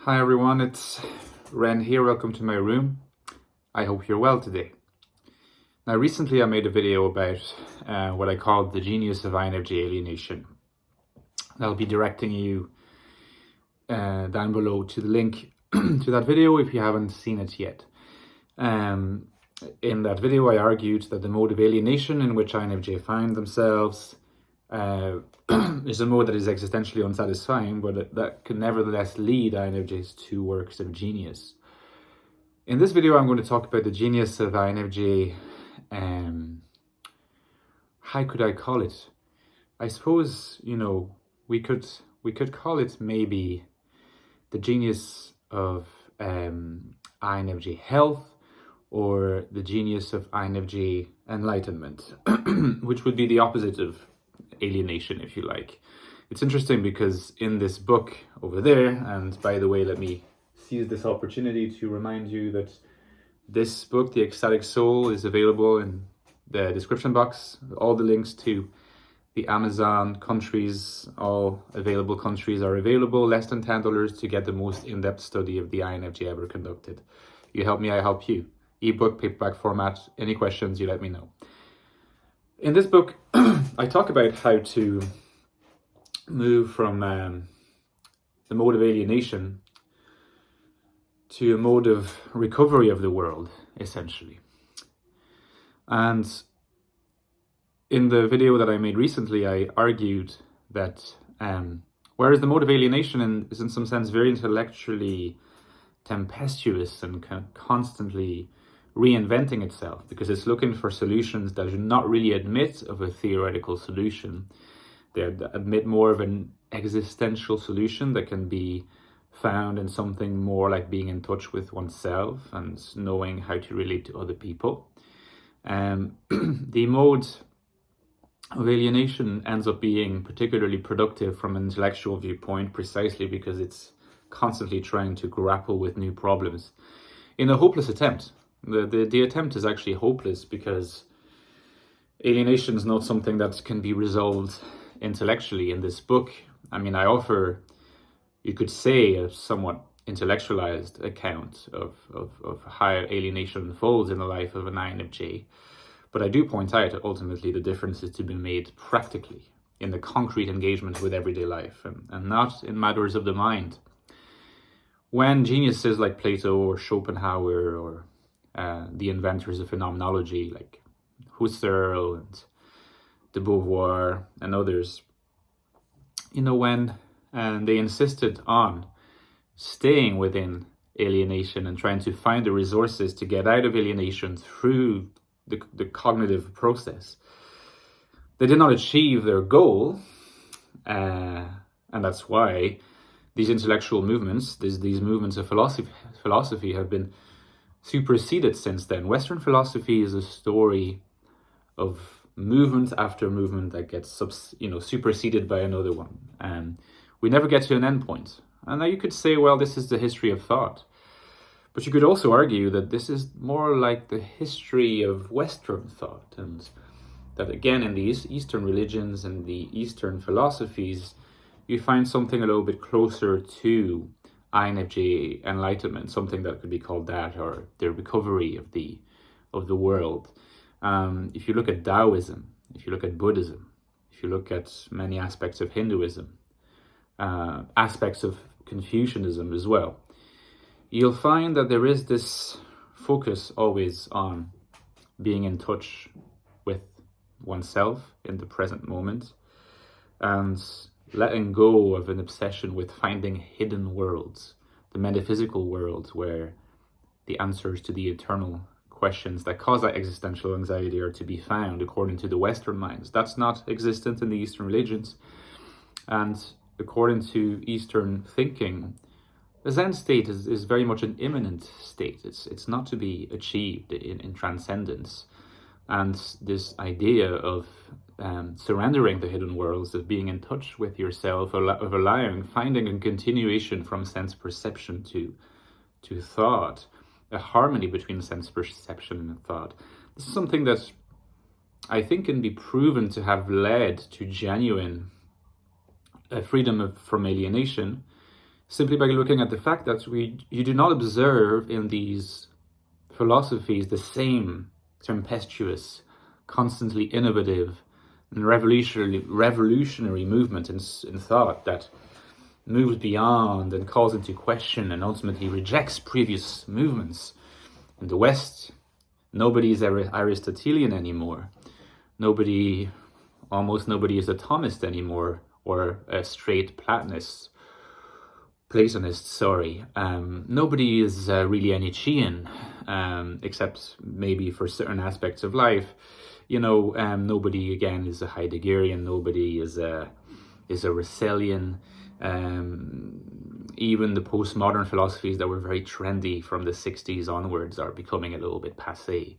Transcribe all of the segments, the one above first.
Hi everyone, it's Ren here. Welcome to my room. I hope you're well today. Now recently I made a video about what I called the genius of Infj alienation. I'll be directing you down below to the link to that video if you haven't seen it yet. In that video I argued that the mode of alienation in which Infj find themselves is a mode that is existentially unsatisfying, but that can nevertheless lead Infj's to works of genius. In this video, I'm going to talk about the genius of Infj. How could I call it? I suppose, we could call it maybe the genius of Infj health, or the genius of Infj enlightenment, which would be the opposite of alienation, if you like. It's interesting because in this book over there, and by the way, let me seize this opportunity to remind you that this book, The Ecstatic Soul, is available in the description box. All the links to the Amazon countries, all available countries are available, less than $10 to get the most in-depth study of the Infj ever conducted. You help me, I help you. Ebook, paperback format, any questions, you let me know. In this book, I talk about how to move from the mode of alienation to a mode of recovery of the world, essentially. And in the video that I made recently, I argued that whereas the mode of alienation is in some sense very intellectually tempestuous and constantly reinventing itself, because it's looking for solutions that do not really admit of a theoretical solution. They admit more of an existential solution that can be found in something more like being in touch with oneself and knowing how to relate to other people. The mode of alienation ends up being particularly productive from an intellectual viewpoint precisely because it's constantly trying to grapple with new problems in a hopeless attempt. The attempt is actually hopeless because alienation is not something that can be resolved intellectually. In this book, I mean, I offer, you could say, a somewhat intellectualized account of how alienation unfolds in the life of an Infj. But I do point out ultimately the difference is to be made practically in the concrete engagement with everyday life and not in matters of the mind. When geniuses like Plato or Schopenhauer or the inventors of phenomenology like Husserl and de Beauvoir and others, when they insisted on staying within alienation and trying to find the resources to get out of alienation through the cognitive process, they did not achieve their goal, and that's why these intellectual movements, these movements of philosophy have been superseded since then. Western philosophy is a story of movement after movement that gets superseded by another one, and we never get to an end point. And now you could say, well, this is the history of thought, but you could also argue that this is more like the history of Western thought, and that again in these Eastern religions and the Eastern philosophies you find something a little bit closer to Infj enlightenment, something that could be called that, or the recovery of the world. If you look at Taoism, if you look at Buddhism, if you look at many aspects of Hinduism, aspects of Confucianism as well, you'll find that there is this focus always on being in touch with oneself in the present moment and letting go of an obsession with finding hidden worlds, the metaphysical worlds where the answers to the eternal questions that cause that existential anxiety are to be found according to the Western minds. That's not existent in the Eastern religions. And according to Eastern thinking, the Zen state is very much an immanent state. It's not to be achieved in transcendence. And this idea of surrendering the hidden worlds, of being in touch with yourself, of allowing, finding a continuation from sense perception to thought, a harmony between sense perception and thought. This is something that I think can be proven to have led to genuine freedom from alienation simply by looking at the fact that you do not observe in these philosophies the same tempestuous, constantly innovative and revolutionary movement in thought that moves beyond and calls into question and ultimately rejects previous movements. In the West, nobody is Aristotelian anymore. Almost nobody is a Thomist anymore, or a straight Platonist. Nobody is really a Nietzschean, except maybe for certain aspects of life. Nobody again is a Heideggerian. Nobody is a Russellian. Even the postmodern philosophies that were very trendy from the 60s onwards are becoming a little bit passé.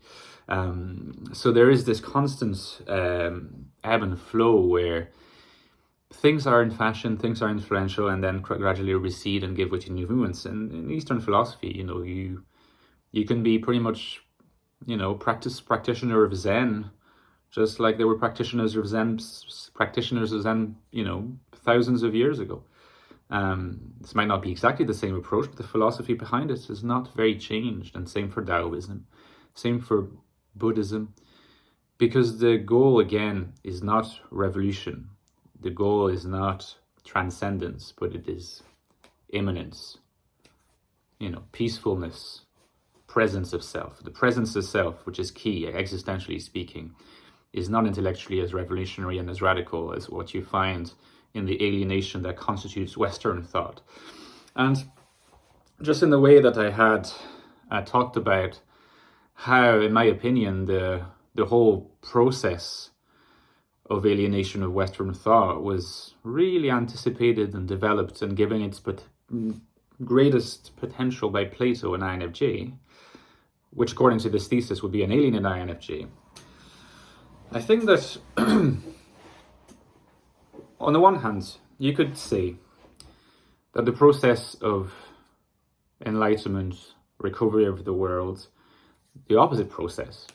So there is this constant ebb and flow where things are in fashion, things are influential, and then gradually recede and give way to new movements. And in Eastern philosophy, you can be pretty much, practitioner of Zen, just like there were practitioners of Zen, thousands of years ago. This might not be exactly the same approach, but the philosophy behind it is not very changed. And same for Taoism, same for Buddhism, because the goal again is not revolution. The goal is not transcendence, but it is immanence, peacefulness, presence of self. The presence of self, which is key, existentially speaking, is not intellectually as revolutionary and as radical as what you find in the alienation that constitutes Western thought. And just in the way that I had talked about how, in my opinion, the whole process of alienation of Western thought was really anticipated and developed and given its greatest potential by Plato and Infj, which according to this thesis would be an alien in Infj. I think that on the one hand, you could say that the process of enlightenment, recovery of the world, the opposite process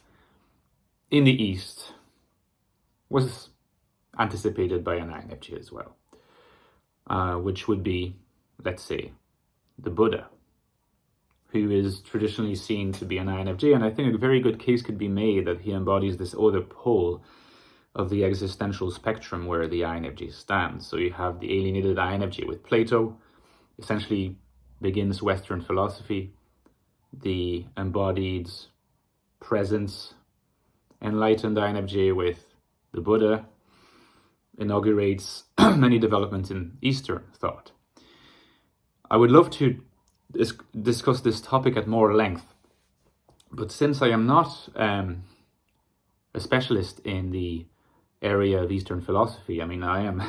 in the East, was anticipated by an Infj as well, which would be, let's say, the Buddha, who is traditionally seen to be an Infj, and I think a very good case could be made that he embodies this other pole of the existential spectrum where the Infj stands. So you have the alienated Infj with Plato, essentially begins Western philosophy, the embodied presence, enlightened Infj with the Buddha, inaugurates many developments in Eastern thought. I would love to discuss this topic at more length, but since I am not a specialist in the area of Eastern philosophy, I am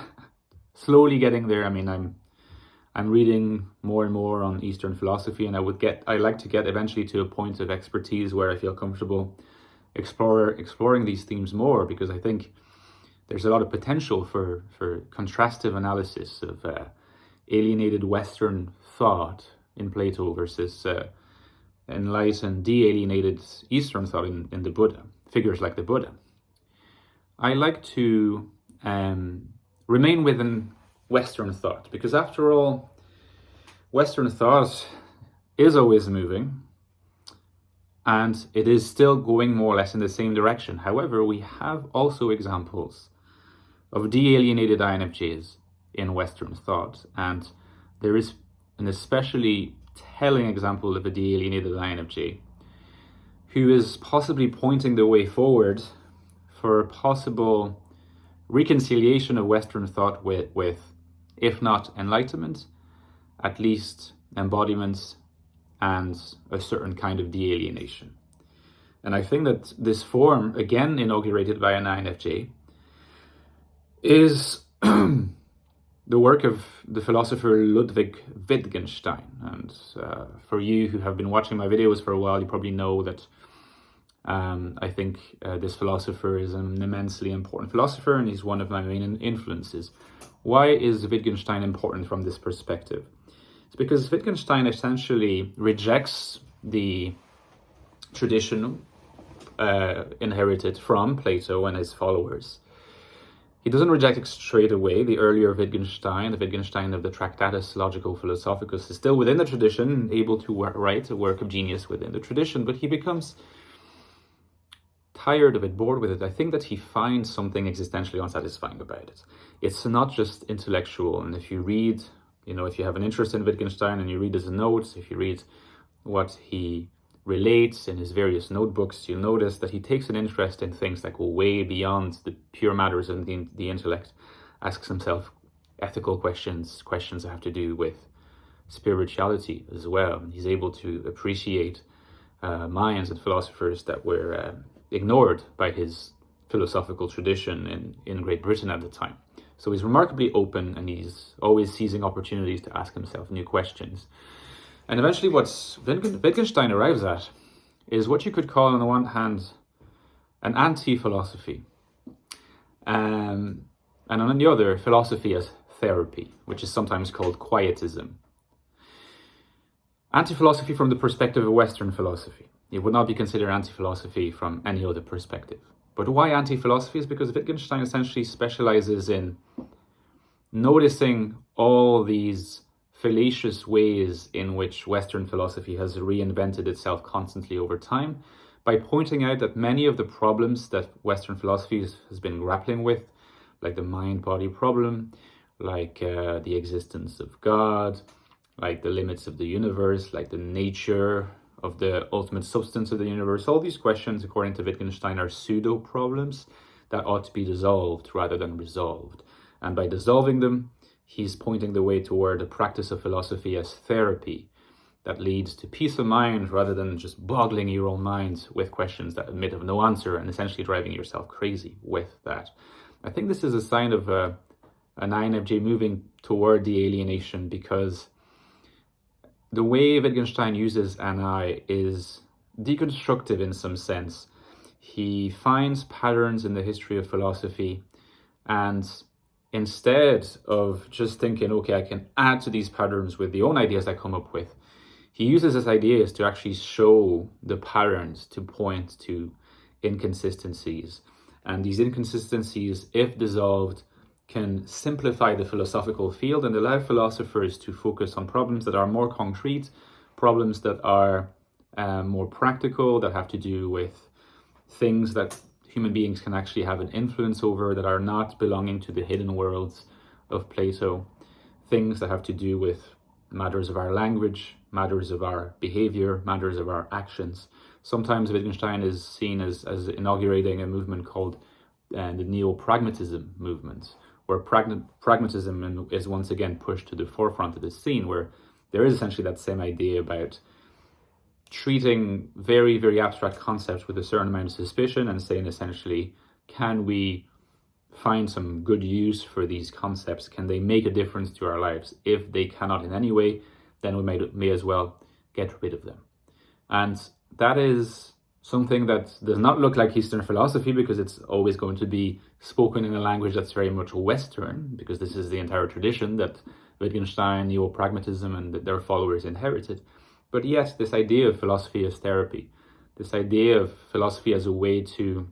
slowly getting there. I'm reading more and more on Eastern philosophy, and I like to get eventually to a point of expertise where I feel comfortable exploring these themes more, because I think there's a lot of potential for contrastive analysis of alienated Western thought in Plato versus enlightened, de-alienated Eastern thought in the Buddha, figures like the Buddha. I like to remain within Western thought, because after all, Western thought is always moving, and it is still going more or less in the same direction. However, we have also examples of de-alienated Infjs in Western thought, and there is an especially telling example of a de-alienated Infj who is possibly pointing the way forward for a possible reconciliation of Western thought with if not enlightenment, at least embodiments and a certain kind of de-alienation. And I think that this form, again inaugurated by an Infj, is the work of the philosopher Ludwig Wittgenstein. And for you who have been watching my videos for a while, you probably know that I think this philosopher is an immensely important philosopher, and he's one of my main influences. Why is Wittgenstein important from this perspective? It's because Wittgenstein essentially rejects the tradition inherited from Plato and his followers. He doesn't reject it straight away. The earlier Wittgenstein, the Wittgenstein of the Tractatus Logico-Philosophicus, is still within the tradition, able to write a work of genius within the tradition, but he becomes tired of it, bored with it. I think that he finds something existentially unsatisfying about it. It's not just intellectual, and if you read, if you have an interest in Wittgenstein and you read his notes, if you read what he relates in his various notebooks, you'll notice that he takes an interest in things that go way beyond the pure matters of the intellect, asks himself ethical questions that have to do with spirituality as well. And he's able to appreciate minds and philosophers that were ignored by his philosophical tradition in Great Britain at the time. So he's remarkably open, and he's always seizing opportunities to ask himself new questions. And eventually what Wittgenstein arrives at is what you could call, on the one hand, an anti-philosophy, and on the other, philosophy as therapy, which is sometimes called Quietism. Anti-philosophy from the perspective of Western philosophy. It would not be considered anti-philosophy from any other perspective. But why anti-philosophy is because Wittgenstein essentially specializes in noticing all these fallacious ways in which Western philosophy has reinvented itself constantly over time, by pointing out that many of the problems that Western philosophy has been grappling with, like the mind-body problem, like the existence of God, like the limits of the universe, like the nature of the ultimate substance of the universe, all these questions, according to Wittgenstein, are pseudo-problems that ought to be dissolved rather than resolved. And by dissolving them, he's pointing the way toward a practice of philosophy as therapy that leads to peace of mind rather than just boggling your own mind with questions that admit of no answer and essentially driving yourself crazy with that. I think this is a sign of an Infj moving toward the alienation, because the way Wittgenstein uses Ani is deconstructive in some sense. He finds patterns in the history of philosophy, and instead of just thinking, okay, I can add to these patterns with the own ideas I come up with, he uses his ideas to actually show the patterns, to point to inconsistencies. And these inconsistencies, if dissolved, can simplify the philosophical field and allow philosophers to focus on problems that are more concrete, problems that are more practical, that have to do with things that human beings can actually have an influence over, that are not belonging to the hidden worlds of Plato, things that have to do with matters of our language, matters of our behavior, matters of our actions. Sometimes Wittgenstein is seen as inaugurating a movement called the Neo-Pragmatism Movement, where pragmatism is once again pushed to the forefront of the scene, where there is essentially that same idea about treating very, very abstract concepts with a certain amount of suspicion and saying essentially, can we find some good use for these concepts? Can they make a difference to our lives? If they cannot in any way, then we may as well get rid of them. And that is something that does not look like Eastern philosophy, because it's always going to be spoken in a language that's very much Western, because this is the entire tradition that Wittgenstein, Neo-Pragmatism, and their followers inherited. But yet, this idea of philosophy as therapy, this idea of philosophy as a way to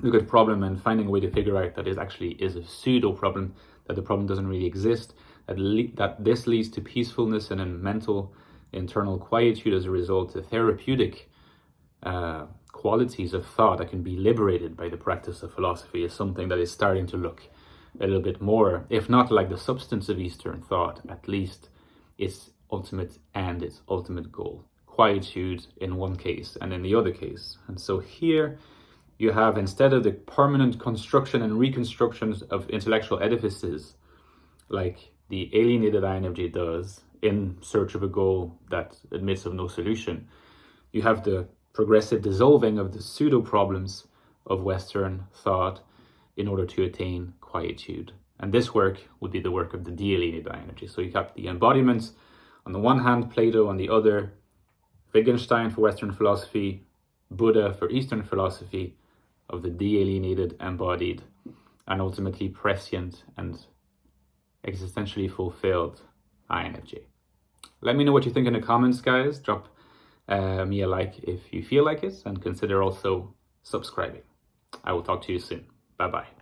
look at a problem and finding a way to figure out that it actually is a pseudo-problem, that the problem doesn't really exist, that this leads to peacefulness and a mental internal quietude as a result of therapeutic qualities of thought that can be liberated by the practice of philosophy, is something that is starting to look a little bit more, if not like the substance of Eastern thought, at least its ultimate end, its ultimate goal. Quietude in one case and in the other case. And so here you have, instead of the permanent construction and reconstructions of intellectual edifices like the alienated Infj does in search of a goal that admits of no solution, you have the progressive dissolving of the pseudo-problems of Western thought in order to attain quietude. And this work would be the work of the de-alienated Infj. So you have the embodiments, on the one hand Plato, on the other Wittgenstein for Western philosophy, Buddha for Eastern philosophy, of the de-alienated, embodied, and ultimately prescient and existentially fulfilled Infj. Let me know what you think in the comments, guys. Drop me a like if you feel like it, and consider also subscribing. I will talk to you soon. Bye-bye.